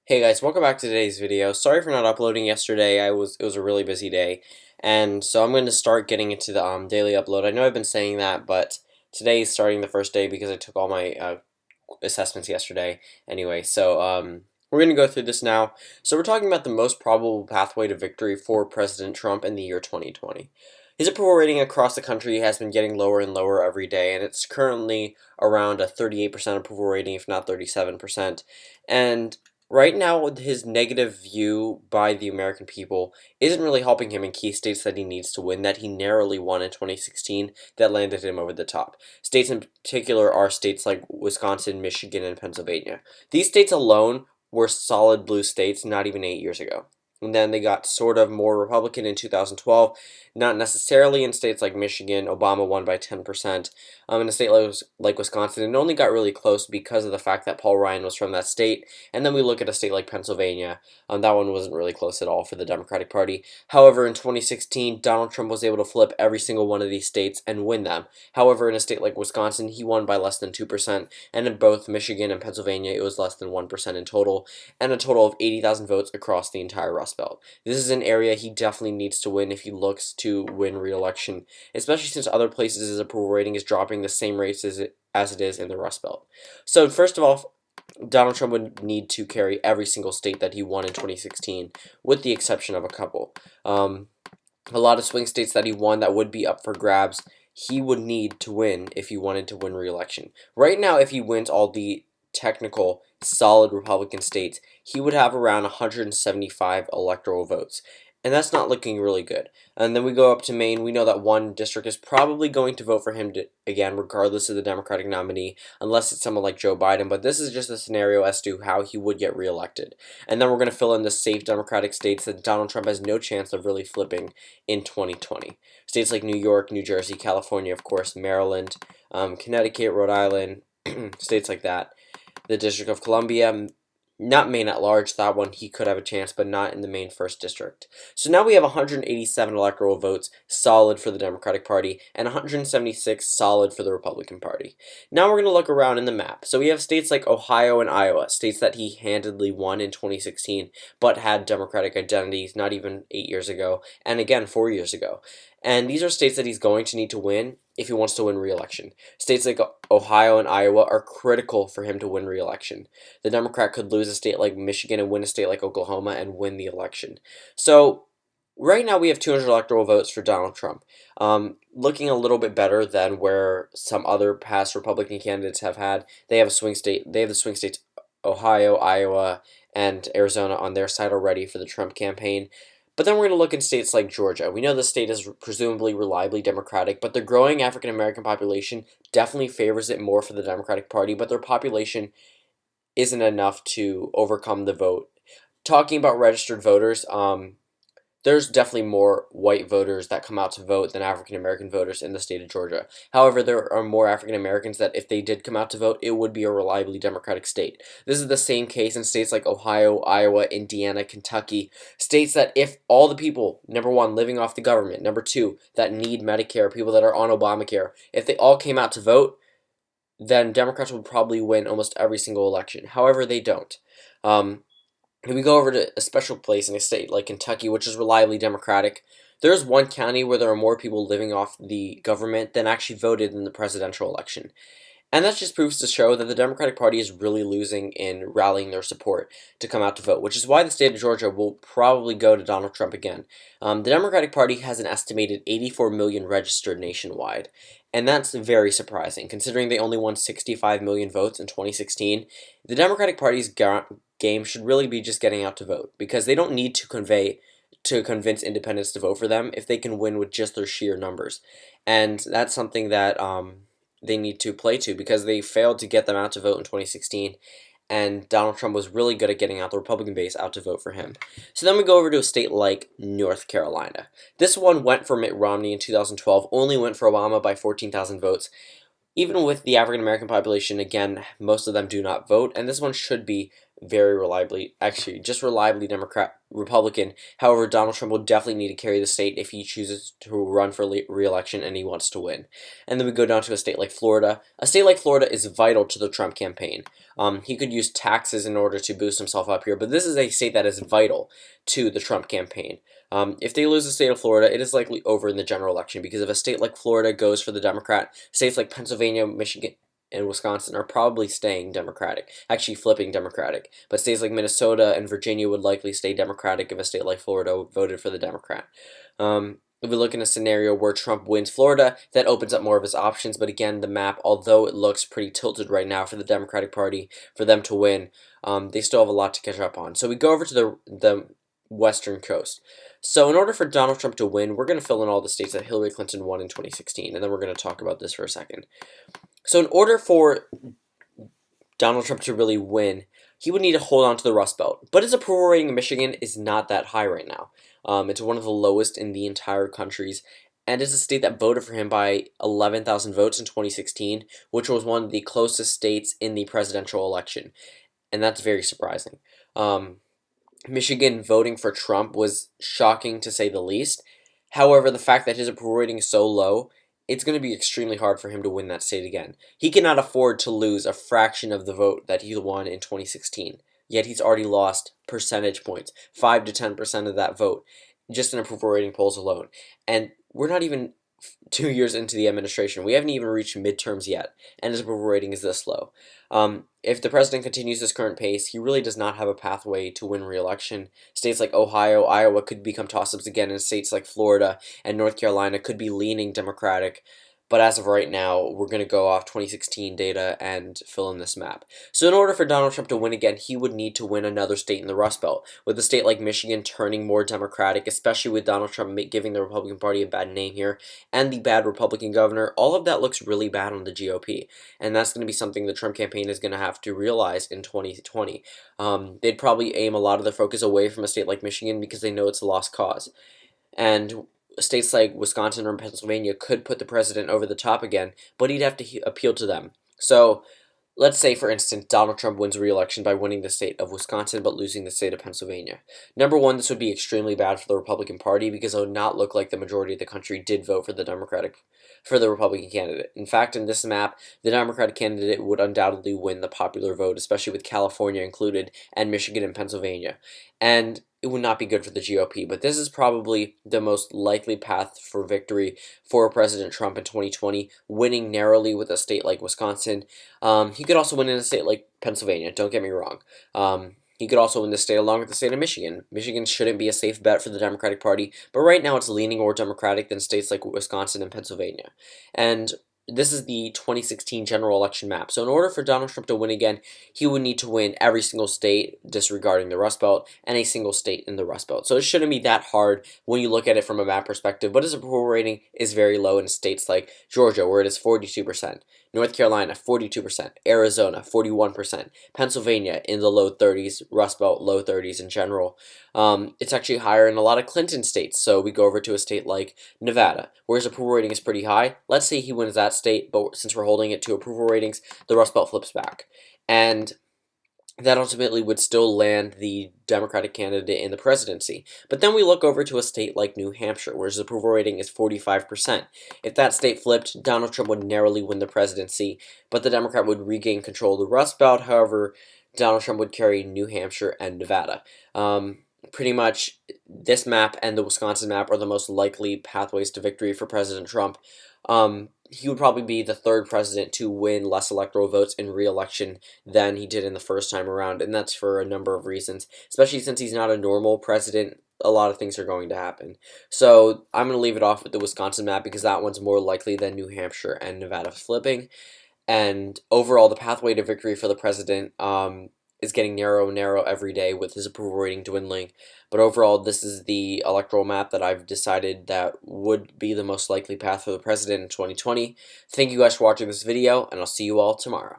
Hey guys, welcome back to today's video. Sorry for not uploading yesterday. It was a really busy day, and so I'm going to start getting into the daily upload. I know I've been saying that, but today is starting the first day because I took all my assessments yesterday. Anyway, so we're going to go through this now. So we're talking about the most probable pathway to victory for President Trump in the year 2020. His approval rating across the country has been getting lower and lower every day, and it's currently around a 38% approval rating, if not 37%. And right now, his negative view by the American people isn't really helping him in key states that he needs to win, that he narrowly won in 2016, that landed him over the top. States in particular are states like Wisconsin, Michigan, and Pennsylvania. These states alone were solid blue states not even 8 years ago. And then they got sort of more Republican in 2012, not necessarily in states like Michigan. Obama won by 10%. In a state like Wisconsin, it only got really close because of the fact that Paul Ryan was from that state. And then we look at a state like Pennsylvania. That one wasn't really close at all for the Democratic Party. However, in 2016, Donald Trump was able to flip every single one of these states and win them. However, in a state like Wisconsin, he won by less than 2%. And in both Michigan and Pennsylvania, it was less than 1% in total, and a total of 80,000 votes across the entire Rust Belt. This is an area he definitely needs to win if he looks to win re-election, especially since other places his approval rating is dropping the same rates as it is in the Rust Belt. So first of all, Donald Trump would need to carry every single state that he won in 2016, with the exception of a couple. A lot of swing states that he won that would be up for grabs, he would need to win if he wanted to win re-election. Right now, if he wins all the technical, solid Republican states, he would have around 175 electoral votes. And that's not looking really good. And then we go up to Maine. We know that one district is probably going to vote for him again, regardless of the Democratic nominee, unless it's someone like Joe Biden. But this is just a scenario as to how he would get reelected. And then we're going to fill in the safe Democratic states that Donald Trump has no chance of really flipping in 2020. States like New York, New Jersey, California, of course, Maryland, Connecticut, Rhode Island, states like that. The District of Columbia, not Maine at large, that one he could have a chance, but not in the Maine 1st District. So now we have 187 electoral votes solid for the Democratic Party and 176 solid for the Republican Party. Now we're going to look around in the map. So we have states like Ohio and Iowa, states that he handedly won in 2016, but had Democratic identities not even 8 years ago, and again 4 years ago. And these are states that he's going to need to win if he wants to win re-election. States like Ohio and Iowa are critical for him to win re-election. The Democrat could lose a state like Michigan and win a state like Oklahoma and win the election. So right now we have 200 electoral votes for Donald Trump. Looking a little bit better than where some other past Republican candidates have had. They have a swing state. They have the swing states Ohio, Iowa, and Arizona on their side already for the Trump campaign. But then we're going to look in states like Georgia. We know the state is presumably reliably Democratic, but the growing African American population definitely favors it more for the Democratic Party, but their population isn't enough to overcome the vote. Talking about registered voters, there's definitely more white voters that come out to vote than African American voters in the state of Georgia. However, there are more African Americans that if they did come out to vote, it would be a reliably Democratic state. This is the same case in states like Ohio, Iowa, Indiana, Kentucky, states that if all the people, number one, living off the government, number two, that need Medicare, people that are on Obamacare, if they all came out to vote, then Democrats would probably win almost every single election. However, they don't. If we go over to a special place in a state like Kentucky, which is reliably Democratic, there's one county where there are more people living off the government than actually voted in the presidential election. And that just proves to show that the Democratic Party is really losing in rallying their support to come out to vote, which is why the state of Georgia will probably go to Donald Trump again. The Democratic Party has an estimated 84 million registered nationwide, and that's very surprising, considering they only won 65 million votes in 2016. The Democratic Party's game should really be just getting out to vote, because they don't need to convince independents to vote for them if they can win with just their sheer numbers. And that's something that they need to play to, because they failed to get them out to vote in 2016, and Donald Trump was really good at getting out the Republican base out to vote for him. So then we go over to a state like North Carolina. This one went for Mitt Romney in 2012, only went for Obama by 14,000 votes. Even with the African American population, again, most of them do not vote, and this one should be very reliably, actually, just reliably Republican. However, Donald Trump will definitely need to carry the state if he chooses to run for re-election and he wants to win. And then we go down to a state like Florida. A state like Florida is vital to the Trump campaign. He could use taxes in order to boost himself up here, but this is a state that is vital to the Trump campaign. If they lose the state of Florida, it is likely over in the general election, because if a state like Florida goes for the Democrat, states like Pennsylvania, Michigan, and Wisconsin are probably staying Democratic, actually flipping Democratic. But states like Minnesota and Virginia would likely stay Democratic if a state like Florida voted for the Democrat. If we look in a scenario where Trump wins Florida, that opens up more of his options. But again, the map, although it looks pretty tilted right now for the Democratic Party, for them to win, they still have a lot to catch up on. So we go over to the Western coast. So in order for Donald Trump to win, we're going to fill in all the states that Hillary Clinton won in 2016, and then we're going to talk about this for a second. So in order for Donald Trump to really win, he would need to hold on to the Rust Belt. But his approval rating in Michigan is not that high right now. It's one of the lowest in the entire countries, and it's a state that voted for him by 11,000 votes in 2016, which was one of the closest states in the presidential election. And that's very surprising. Michigan voting for Trump was shocking, to say the least. However, the fact that his approval rating is so low, it's going to be extremely hard for him to win that state again. He cannot afford to lose a fraction of the vote that he won in 2016. Yet he's already lost percentage points, 5 to 10% of that vote, just in approval rating polls alone. And we're not even 2 years into the administration. We haven't even reached midterms yet, and his approval rating is this low. If the president continues this current pace, he really does not have a pathway to win re-election. States like Ohio, Iowa could become toss-ups again, and states like Florida and North Carolina could be leaning Democratic. But as of right now, we're going to go off 2016 data and fill in this map. So in order for Donald Trump to win again, he would need to win another state in the Rust Belt, with a state like Michigan turning more Democratic, especially with Donald Trump giving the Republican Party a bad name here, and the bad Republican governor. All of that looks really bad on the GOP, and that's going to be something the Trump campaign is going to have to realize in 2020. They'd probably aim a lot of their focus away from a state like Michigan because they know it's a lost cause. And states like Wisconsin or Pennsylvania could put the president over the top again, but he'd have to appeal to them. So let's say, for instance, Donald Trump wins re-election by winning the state of Wisconsin but losing the state of Pennsylvania. Number one, this would be extremely bad for the Republican Party because it would not look like the majority of the country did vote for the Republican candidate. In fact, in this map, the Democratic candidate would undoubtedly win the popular vote, especially with California included, and Michigan and Pennsylvania. And it would not be good for the GOP, but this is probably the most likely path for victory for President Trump in 2020, winning narrowly with a state like Wisconsin. He could also win in a state like Pennsylvania, don't get me wrong. He could also win this state along with the state of Michigan. Michigan shouldn't be a safe bet for the Democratic Party, but right now it's leaning more Democratic than states like Wisconsin and Pennsylvania. And this is the 2016 general election map. So in order for Donald Trump to win again, he would need to win every single state, disregarding the Rust Belt, and a single state in the Rust Belt. So it shouldn't be that hard when you look at it from a map perspective, but his approval rating is very low in states like Georgia, where it is 42%, North Carolina, 42%, Arizona, 41%, Pennsylvania in the low 30s, Rust Belt, low 30s in general. It's actually higher in a lot of Clinton states, so we go over to a state like Nevada, where his approval rating is pretty high. Let's say he wins that state, but since we're holding it to approval ratings, the Rust Belt flips back. And that ultimately would still land the Democratic candidate in the presidency. But then we look over to a state like New Hampshire, where his approval rating is 45%. If that state flipped, Donald Trump would narrowly win the presidency, but the Democrat would regain control of the Rust Belt. However, Donald Trump would carry New Hampshire and Nevada. Pretty much this map and the Wisconsin map are the most likely pathways to victory for President Trump. He would probably be the third president to win less electoral votes in re-election than he did in the first time around, and that's for a number of reasons, especially since he's not a normal president. A lot of things are going to happen. So I'm going to leave it off with the Wisconsin map because that one's more likely than New Hampshire and Nevada flipping. And overall, the pathway to victory for the president is getting narrow and narrow every day with his approval rating dwindling. But overall, this is the electoral map that I've decided that would be the most likely path for the president in 2020. Thank you guys for watching this video, and I'll see you all tomorrow.